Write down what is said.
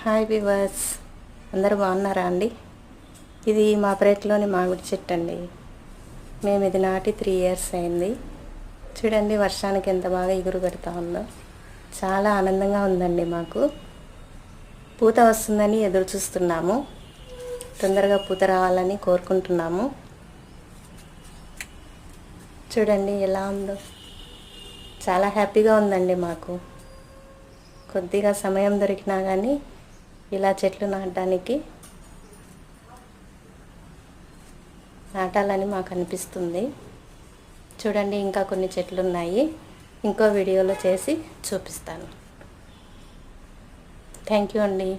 Hi viewers, అందరూ బాగున్నారా అండి? ఇది మా పెరట్లోని మామిడి చెట్టు అండి. మేము ఇది నాటి 3 ఇయర్స్ అయింది. చూడండి వర్షానికి ఎంత బాగా ఎగురు పెడతా ఉందో. చాలా ఆనందంగా ఉందండి. మాకు పూత వస్తుందని ఎదురు చూస్తున్నాము. తొందరగా పూత రావాలని కోరుకుంటున్నాము. చూడండి ఎలా ఉందో. చాలా హ్యాపీగా ఉందండి. మాకు కొద్దిగా సమయం దొరికినా కానీ ఇలా చెట్లు నాటాలని మాకు అనిపిస్తుంది. చూడండి ఇంకా కొన్ని చెట్లు ఉన్నాయి. ఇంకో వీడియోలో చేసి చూపిస్తాను. థ్యాంక్ యూ అండి.